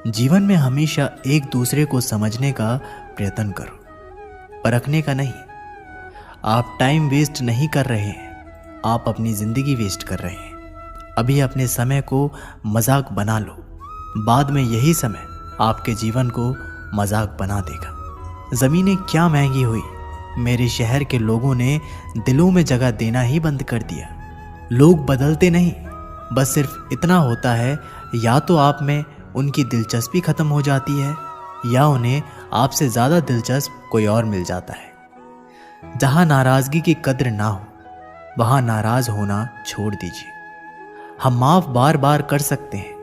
जीवन में हमेशा एक दूसरे को समझने का प्रयत्न करो, परखने का नहीं। आप टाइम वेस्ट नहीं कर रहे हैं, आप अपनी जिंदगी वेस्ट कर रहे हैं। अभी अपने समय को मजाक बना लो, बाद में यही समय आपके जीवन को मजाक बना देगा। ज़मीनें क्या महंगी हुई, मेरे शहर के लोगों ने दिलों में जगह देना ही बंद कर दिया। लोग बदलते नहीं, बस सिर्फ इतना होता है, या तो आप में उनकी दिलचस्पी खत्म हो जाती है या उन्हें आपसे ज़्यादा दिलचस्प कोई और मिल जाता है। जहाँ नाराज़गी की कद्र ना हो, वहाँ नाराज़ होना छोड़ दीजिए। हम माफ़ बार बार कर सकते हैं,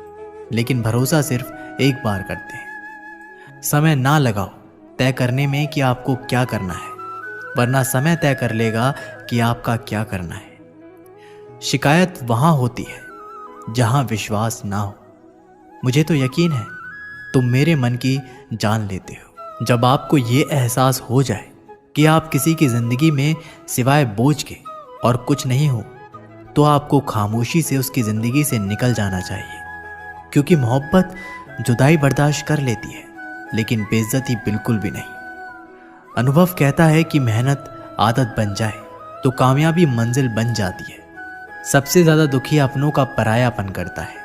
लेकिन भरोसा सिर्फ एक बार करते हैं। समय ना लगाओ तय करने में कि आपको क्या करना है, वरना समय तय कर लेगा कि आपका क्या करना है। शिकायत वहाँ होती है जहाँ विश्वास ना हो। मुझे तो यकीन है तुम मेरे मन की जान लेते हो। जब आपको ये एहसास हो जाए कि आप किसी की ज़िंदगी में सिवाय बोझ के और कुछ नहीं हो, तो आपको खामोशी से उसकी ज़िंदगी से निकल जाना चाहिए। क्योंकि मोहब्बत जुदाई बर्दाश्त कर लेती है, लेकिन बेइज्जती बिल्कुल भी नहीं। अनुभव कहता है कि मेहनत आदत बन जाए तो कामयाबी मंजिल बन जाती है। सबसे ज़्यादा दुखी अपनों का परायापन करता है।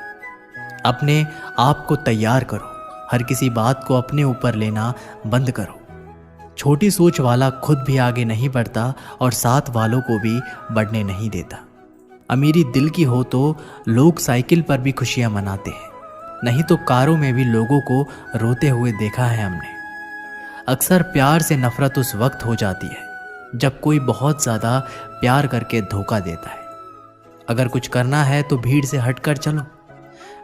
अपने आप को तैयार करो, हर किसी बात को अपने ऊपर लेना बंद करो। छोटी सोच वाला खुद भी आगे नहीं बढ़ता और साथ वालों को भी बढ़ने नहीं देता। अमीरी दिल की हो तो लोग साइकिल पर भी खुशियां मनाते हैं, नहीं तो कारों में भी लोगों को रोते हुए देखा है हमने। अक्सर प्यार से नफरत उस वक्त हो जाती है जब कोई बहुत ज़्यादा प्यार करके धोखा देता है। अगर कुछ करना है तो भीड़ से हटकर चलो।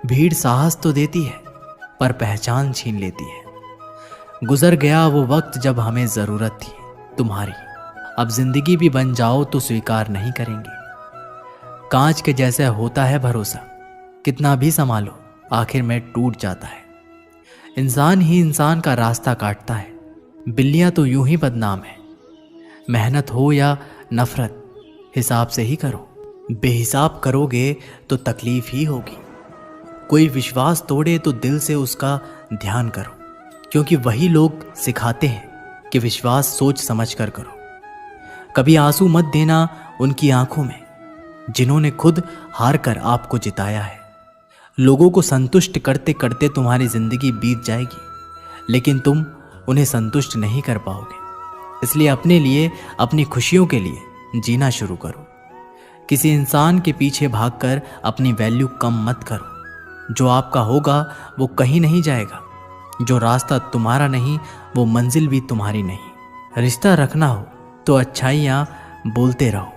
भीड़ साहस तो देती है, पर पहचान छीन लेती है। गुजर गया वो वक्त जब हमें ज़रूरत थी तुम्हारी। अब जिंदगी भी बन जाओ तो स्वीकार नहीं करेंगे। कांच के जैसे होता है भरोसा, कितना भी संभालो आखिर में टूट जाता है। इंसान ही इंसान का रास्ता काटता है, बिल्लियां तो यूं ही बदनाम है। मेहनत हो या नफरत, हिसाब से ही करो। बेहिसाब करोगे तो तकलीफ ही होगी। कोई विश्वास तोड़े तो दिल से उसका ध्यान करो, क्योंकि वही लोग सिखाते हैं कि विश्वास सोच समझ कर करो। कभी आंसू मत देना उनकी आंखों में जिन्होंने खुद हार कर आपको जिताया है। लोगों को संतुष्ट करते करते तुम्हारी जिंदगी बीत जाएगी, लेकिन तुम उन्हें संतुष्ट नहीं कर पाओगे। इसलिए अपने लिए, अपनी खुशियों के लिए जीना शुरू करो। किसी इंसान के पीछे भागकर अपनी वैल्यू कम मत करो। जो आपका होगा वो कहीं नहीं जाएगा। जो रास्ता तुम्हारा नहीं वो मंजिल भी तुम्हारी नहीं। रिश्ता रखना हो तो अच्छाइयाँ बोलते रहो,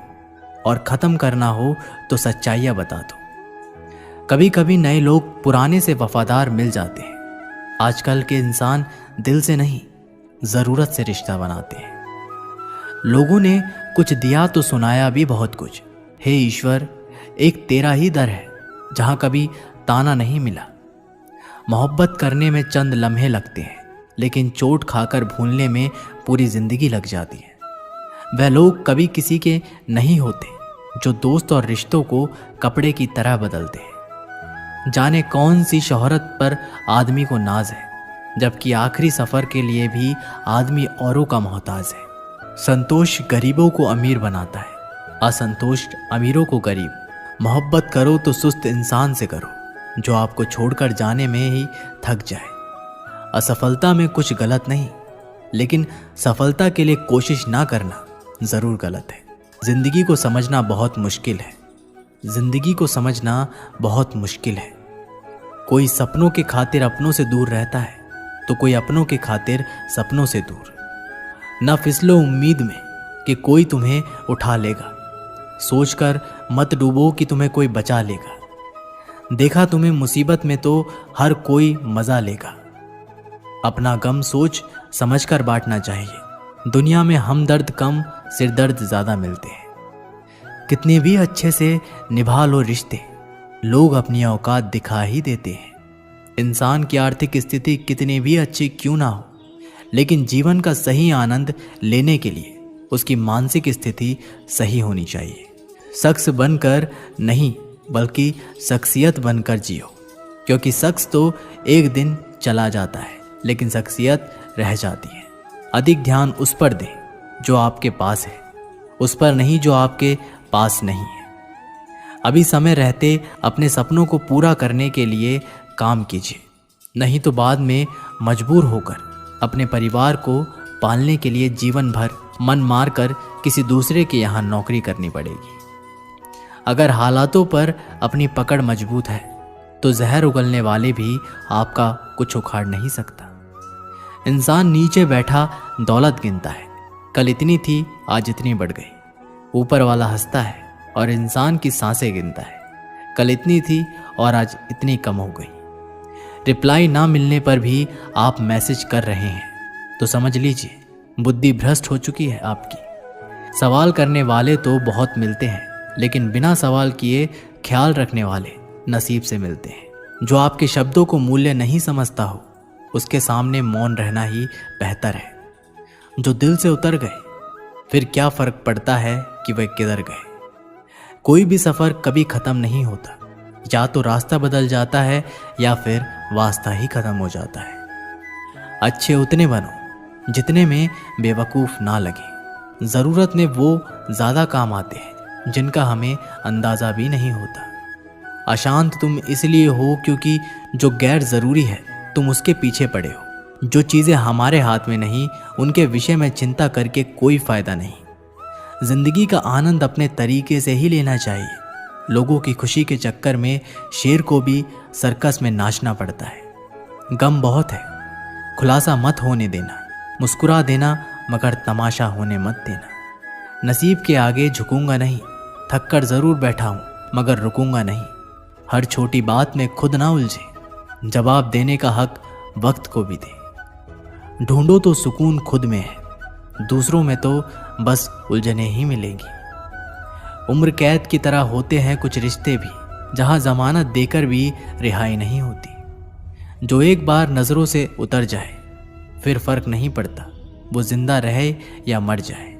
और ख़त्म करना हो तो सच्चाइयाँ बता दो। कभी कभी नए लोग पुराने से वफादार मिल जाते हैं। आजकल के इंसान दिल से नहीं, ज़रूरत से रिश्ता बनाते हैं। लोगों ने कुछ दिया तो सुनाया भी बहुत कुछ। हे ईश्वर, एक तेरा ही दर है जहाँ कभी ताना नहीं मिला। मोहब्बत करने में चंद लम्हे लगते हैं, लेकिन चोट खाकर भूलने में पूरी ज़िंदगी लग जाती है। वह लोग कभी किसी के नहीं होते जो दोस्त और रिश्तों को कपड़े की तरह बदलते हैं। जाने कौन सी शोहरत पर आदमी को नाज है, जबकि आखिरी सफ़र के लिए भी आदमी औरों का मोहताज है। संतोष गरीबों को अमीर बनाता है, असंतोष अमीरों को गरीब। मोहब्बत करो तो सुस्त इंसान से करो जो आपको छोड़कर जाने में ही थक जाए। असफलता में कुछ गलत नहीं, लेकिन सफलता के लिए कोशिश ना करना ज़रूर गलत है। ज़िंदगी को समझना बहुत मुश्किल है। ज़िंदगी को समझना बहुत मुश्किल है। कोई सपनों के खातिर अपनों से दूर रहता है, तो कोई अपनों के खातिर सपनों से दूर। न फिसलो उम्मीद में कि कोई तुम्हें उठा लेगा। सोचकर मत डूबो कि तुम्हें कोई बचा लेगा। देखा तुम्हें मुसीबत में तो हर कोई मज़ा लेगा। अपना गम सोच समझकर बांटना चाहिए। दुनिया में हमदर्द कम, सिरदर्द ज़्यादा मिलते हैं। कितने भी अच्छे से निभा लो रिश्ते, लोग अपनी औकात दिखा ही देते हैं। इंसान की आर्थिक स्थिति कितनी भी अच्छी क्यों ना हो, लेकिन जीवन का सही आनंद लेने के लिए उसकी मानसिक स्थिति सही होनी चाहिए। शख्स बनकर नहीं, बल्कि शख्सियत बनकर जियो, क्योंकि शख्स तो एक दिन चला जाता है, लेकिन शख्सियत रह जाती है। अधिक ध्यान उस पर दें जो आपके पास है, उस पर नहीं जो आपके पास नहीं है। अभी समय रहते अपने सपनों को पूरा करने के लिए काम कीजिए, नहीं तो बाद में मजबूर होकर अपने परिवार को पालने के लिए जीवन भर मन मारकर किसी दूसरे के यहाँ नौकरी करनी पड़ेगी। अगर हालातों पर अपनी पकड़ मजबूत है तो जहर उगलने वाले भी आपका कुछ उखाड़ नहीं सकता। इंसान नीचे बैठा दौलत गिनता है, कल इतनी थी आज इतनी बढ़ गई। ऊपर वाला हंसता है और इंसान की सांसें गिनता है, कल इतनी थी और आज इतनी कम हो गई। रिप्लाई ना मिलने पर भी आप मैसेज कर रहे हैं तो समझ लीजिए बुद्धि भ्रष्ट हो चुकी है आपकी। सवाल करने वाले तो बहुत मिलते हैं, लेकिन बिना सवाल किए ख्याल रखने वाले नसीब से मिलते हैं। जो आपके शब्दों को मूल्य नहीं समझता हो उसके सामने मौन रहना ही बेहतर है। जो दिल से उतर गए फिर क्या फर्क पड़ता है कि वह किधर गए। कोई भी सफ़र कभी ख़त्म नहीं होता, या तो रास्ता बदल जाता है या फिर वास्ता ही ख़त्म हो जाता है। अच्छे उतने बनो जितने में बेवकूफ़ ना लगे। ज़रूरत में वो ज़्यादा काम आते हैं जिनका हमें अंदाज़ा भी नहीं होता। अशांत तुम इसलिए हो क्योंकि जो गैर ज़रूरी है तुम उसके पीछे पड़े हो। जो चीज़ें हमारे हाथ में नहीं उनके विषय में चिंता करके कोई फ़ायदा नहीं। ज़िंदगी का आनंद अपने तरीके से ही लेना चाहिए। लोगों की खुशी के चक्कर में शेर को भी सर्कस में नाचना पड़ता है। गम बहुत है, खुलासा मत होने देना। मुस्कुरा देना मगर तमाशा होने मत देना। नसीब के आगे झुकूंगा नहीं, थक कर ज़रूर बैठा हूँ मगर रुकूंगा नहीं। हर छोटी बात में खुद ना उलझे, जवाब देने का हक वक्त को भी दे। ढूंढो तो सुकून खुद में है, दूसरों में तो बस उलझने ही मिलेंगी। उम्र कैद की तरह होते हैं कुछ रिश्ते भी, जहां जमानत देकर भी रिहाई नहीं होती। जो एक बार नज़रों से उतर जाए फिर फर्क नहीं पड़ता वो जिंदा रहे या मर जाए।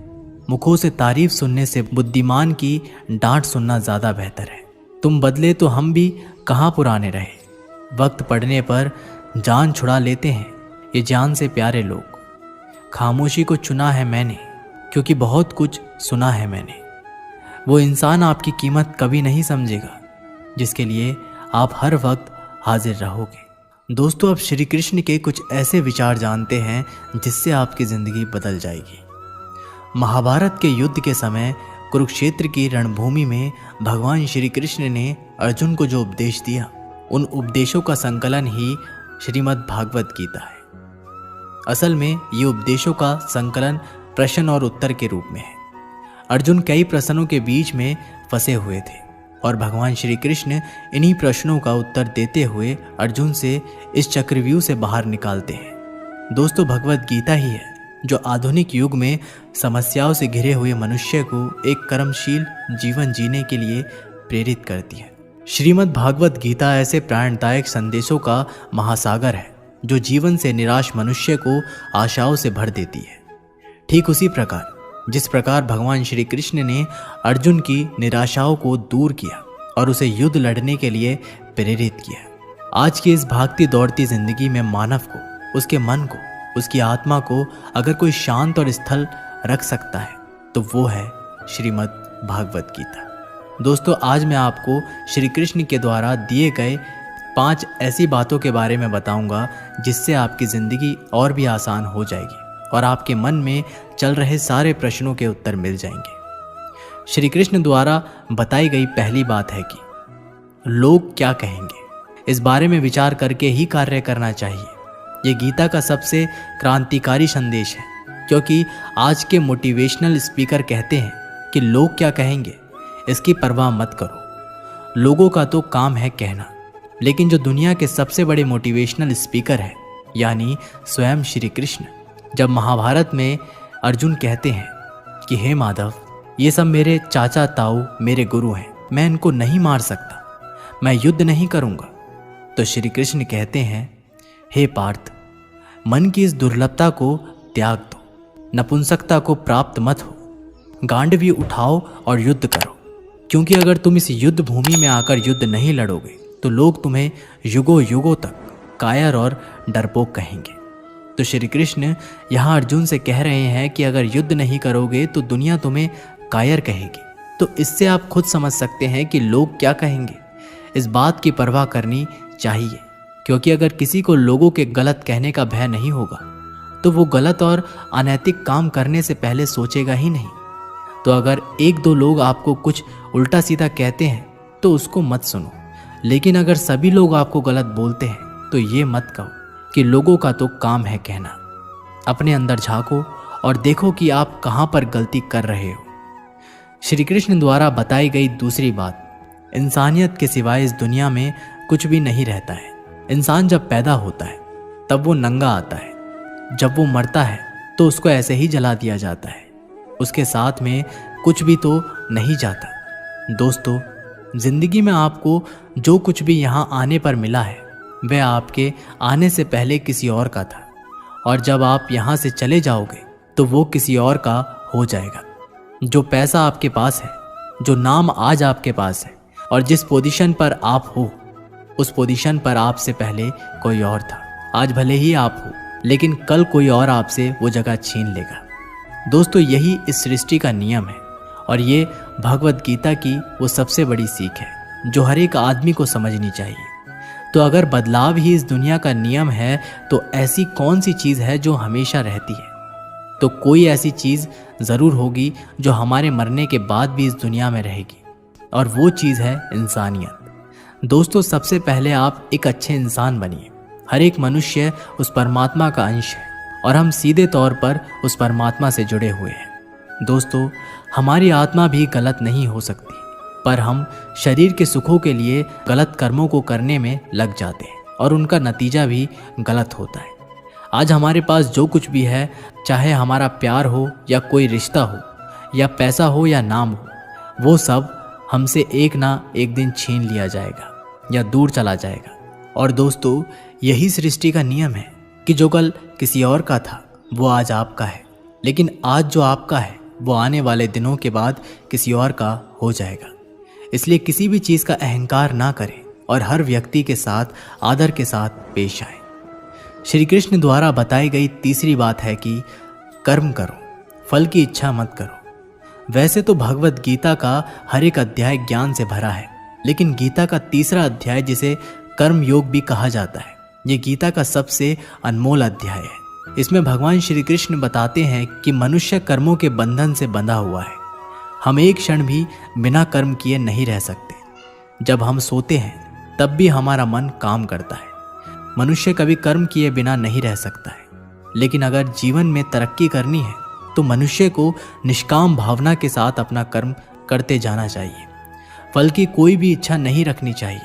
मुखों से तारीफ सुनने से बुद्धिमान की डांट सुनना ज़्यादा बेहतर है। तुम बदले तो हम भी कहाँ पुराने रहे। वक्त पड़ने पर जान छुड़ा लेते हैं ये जान से प्यारे लोग। खामोशी को चुना है मैंने क्योंकि बहुत कुछ सुना है मैंने। वो इंसान आपकी कीमत कभी नहीं समझेगा जिसके लिए आप हर वक्त हाजिर रहोगे। दोस्तों, अब श्री कृष्ण के कुछ ऐसे विचार जानते हैं जिससे आपकी ज़िंदगी बदल जाएगी। महाभारत के युद्ध के समय कुरुक्षेत्र की रणभूमि में भगवान श्री कृष्ण ने अर्जुन को जो उपदेश दिया, उन उपदेशों का संकलन ही श्रीमद् भागवत गीता है। असल में ये उपदेशों का संकलन प्रश्न और उत्तर के रूप में है। अर्जुन कई प्रश्नों के बीच में फंसे हुए थे और भगवान श्री कृष्ण इन्हीं प्रश्नों का उत्तर देते हुए अर्जुन से इस चक्रव्यूह से बाहर निकालते हैं। दोस्तों, भगवत गीता ही है जो आधुनिक युग में समस्याओं से घिरे हुए मनुष्य को एक कर्मशील जीवन जीने के लिए प्रेरित करती है। श्रीमद् भागवत गीता ऐसे प्रेरणादायक संदेशों का महासागर है जो जीवन से निराश मनुष्य को आशाओं से भर देती है। ठीक उसी प्रकार जिस प्रकार भगवान श्री कृष्ण ने अर्जुन की निराशाओं को दूर किया और उसे युद्ध लड़ने के लिए प्रेरित किया। आज की इस भागती दौड़ती जिंदगी में मानव को, उसके मन को, उसकी आत्मा को अगर कोई शांत और स्थल रख सकता है तो वो है श्रीमद् भागवत गीता। दोस्तों, आज मैं आपको श्री कृष्ण के द्वारा दिए गए 5 ऐसी बातों के बारे में बताऊंगा जिससे आपकी ज़िंदगी और भी आसान हो जाएगी और आपके मन में चल रहे सारे प्रश्नों के उत्तर मिल जाएंगे। श्री कृष्ण द्वारा बताई गई पहली बात है कि लोग क्या कहेंगे, इस बारे में विचार करके ही कार्य करना चाहिए। ये गीता का सबसे क्रांतिकारी संदेश है क्योंकि आज के मोटिवेशनल स्पीकर कहते हैं कि लोग क्या कहेंगे इसकी परवाह मत करो। लोगों का तो काम है कहना, लेकिन जो दुनिया के सबसे बड़े मोटिवेशनल स्पीकर है यानी स्वयं श्री कृष्ण, जब महाभारत में अर्जुन कहते हैं कि हे माधव, ये सब मेरे चाचा ताऊ मेरे गुरु हैं, मैं इनको नहीं मार सकता, मैं युद्ध नहीं करूँगा, तो श्री कृष्ण कहते हैं हे पार्थ, मन की इस दुर्लभता को त्याग दो, नपुंसकता को प्राप्त मत हो, गांडवी उठाओ और युद्ध करो, क्योंकि अगर तुम इस युद्ध भूमि में आकर युद्ध नहीं लड़ोगे तो लोग तुम्हें युगों युगों तक कायर और डरपोक कहेंगे। तो श्री कृष्ण यहाँ अर्जुन से कह रहे हैं कि अगर युद्ध नहीं करोगे तो दुनिया तुम्हें कायर कहेगी। तो इससे आप खुद समझ सकते हैं कि लोग क्या कहेंगे। इस बात की परवाह करनी चाहिए, क्योंकि अगर किसी को लोगों के गलत कहने का भय नहीं होगा तो वो गलत और अनैतिक काम करने से पहले सोचेगा ही नहीं। तो अगर एक दो लोग आपको कुछ उल्टा सीधा कहते हैं तो उसको मत सुनो, लेकिन अगर सभी लोग आपको गलत बोलते हैं तो ये मत कहो कि लोगों का तो काम है कहना। अपने अंदर झांको और देखो कि आप कहाँ पर गलती कर रहे हो। श्री कृष्ण द्वारा बताई गई दूसरी बात, इंसानियत के सिवाय इस दुनिया में कुछ भी नहीं रहता है। इंसान जब पैदा होता है तब वो नंगा आता है, जब वो मरता है तो उसको ऐसे ही जला दिया जाता है, उसके साथ में कुछ भी तो नहीं जाता। दोस्तों, जिंदगी में आपको जो कुछ भी यहाँ आने पर मिला है वह आपके आने से पहले किसी और का था, और जब आप यहाँ से चले जाओगे तो वो किसी और का हो जाएगा। जो पैसा आपके पास है, जो नाम आज आपके पास है और जिस पोजीशन पर आप हो, उस पोजीशन पर आपसे पहले कोई और था। आज भले ही आप हो, लेकिन कल कोई और आपसे वो जगह छीन लेगा। दोस्तों, यही इस सृष्टि का नियम है और ये भगवत गीता की वो सबसे बड़ी सीख है जो हर एक आदमी को समझनी चाहिए। तो अगर बदलाव ही इस दुनिया का नियम है तो ऐसी कौन सी चीज़ है जो हमेशा रहती है? तो कोई ऐसी चीज़ ज़रूर होगी जो हमारे मरने के बाद भी इस दुनिया में रहेगी, और वो चीज़ है इंसानियत। दोस्तों, सबसे पहले आप एक अच्छे इंसान बनिए। हर एक मनुष्य उस परमात्मा का अंश है और हम सीधे तौर पर उस परमात्मा से जुड़े हुए हैं। दोस्तों, हमारी आत्मा भी गलत नहीं हो सकती, पर हम शरीर के सुखों के लिए गलत कर्मों को करने में लग जाते हैं और उनका नतीजा भी गलत होता है। आज हमारे पास जो कुछ भी है, चाहे हमारा प्यार हो या कोई रिश्ता हो या पैसा हो या नाम हो, वो सब हमसे एक ना एक दिन छीन लिया जाएगा या दूर चला जाएगा। और दोस्तों, यही सृष्टि का नियम है कि जो कल किसी और का था वो आज आपका है, लेकिन आज जो आपका है वो आने वाले दिनों के बाद किसी और का हो जाएगा। इसलिए किसी भी चीज़ का अहंकार ना करें और हर व्यक्ति के साथ आदर के साथ पेश आए। श्री कृष्ण द्वारा बताई गई तीसरी बात है कि कर्म करो, फल की इच्छा मत करो। वैसे तो भगवत गीता का हर एक अध्याय ज्ञान से भरा है, लेकिन गीता का तीसरा अध्याय, जिसे कर्म योग भी कहा जाता है, ये गीता का सबसे अनमोल अध्याय है। इसमें भगवान श्री कृष्ण बताते हैं कि मनुष्य कर्मों के बंधन से बंधा हुआ है। हम एक क्षण भी बिना कर्म किए नहीं रह सकते। जब हम सोते हैं तब भी हमारा मन काम करता है। मनुष्य कभी कर्म किए बिना नहीं रह सकता है, लेकिन अगर जीवन में तरक्की करनी है तो मनुष्य को निष्काम भावना के साथ अपना कर्म करते जाना चाहिए। फल की कोई भी इच्छा नहीं रखनी चाहिए।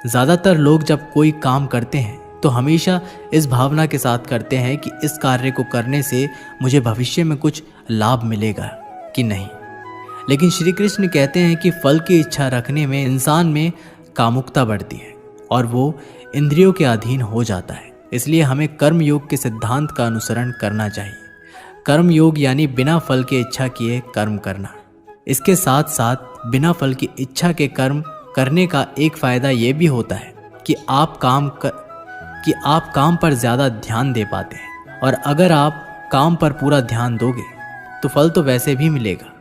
ज़्यादातर लोग जब कोई काम करते हैं तो हमेशा इस भावना के साथ करते हैं कि इस कार्य को करने से मुझे भविष्य में कुछ लाभ मिलेगा कि नहीं। लेकिन श्री कृष्ण कहते हैं कि फल की इच्छा रखने में इंसान में कामुकता बढ़ती है और वो इंद्रियों के अधीन हो जाता है। इसलिए हमें कर्म योग के सिद्धांत का अनुसरण करना चाहिए। कर्म योग यानी बिना फल के इच्छा किए कर्म करना। इसके साथ साथ बिना फल की इच्छा के कर्म करने का एक फ़ायदा ये भी होता है कि आप काम पर ज़्यादा ध्यान दे पाते हैं, और अगर आप काम पर पूरा ध्यान दोगे तो फल तो वैसे भी मिलेगा,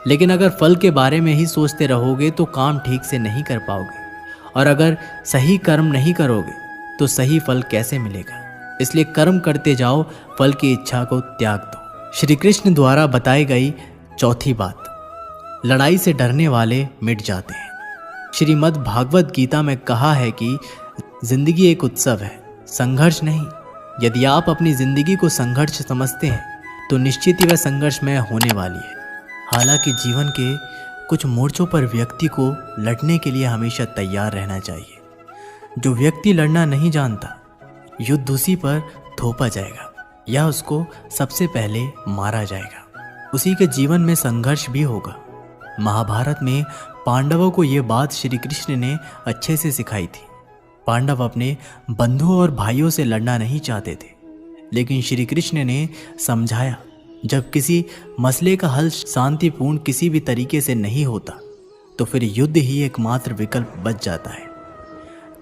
लेकिन अगर फल के बारे में ही सोचते रहोगे तो काम ठीक से नहीं कर पाओगे, और अगर सही कर्म नहीं करोगे तो सही फल कैसे मिलेगा। इसलिए कर्म करते जाओ, फल की इच्छा को त्याग दो। श्री कृष्ण द्वारा बताई गई चौथी बात, लड़ाई से डरने वाले मिट जाते हैं। श्रीमद् भागवत गीता में कहा है कि जिंदगी एक उत्सव है, संघर्ष नहीं। यदि आप अपनी जिंदगी को संघर्ष समझते हैं तो निश्चित ही वह संघर्षमय होने वाली है। हालांकि जीवन के कुछ मोर्चों पर व्यक्ति को लड़ने के लिए हमेशा तैयार रहना चाहिए। जो व्यक्ति लड़ना नहीं जानता, युद्ध उसी पर थोपा जाएगा या उसको सबसे पहले मारा जाएगा। उसी के जीवन में संघर्ष भी होगा। महाभारत में पांडवों को ये बात श्री कृष्ण ने अच्छे से सिखाई थी। पांडव अपने बंधुओं और भाइयों से लड़ना नहीं चाहते थे, लेकिन श्री कृष्ण ने समझाया, जब किसी मसले का हल शांतिपूर्ण किसी भी तरीके से नहीं होता तो फिर युद्ध ही एकमात्र विकल्प बच जाता है।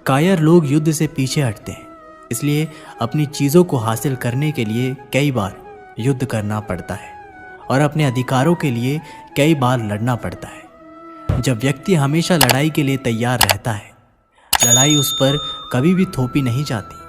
कायर लोग युद्ध से पीछे हटते हैं, इसलिए अपनी चीज़ों को हासिल करने के लिए कई बार युद्ध करना पड़ता है और अपने अधिकारों के लिए कई बार लड़ना पड़ता है। जब व्यक्ति हमेशा लड़ाई के लिए तैयार रहता है, लड़ाई उस पर कभी भी थोपी नहीं जाती।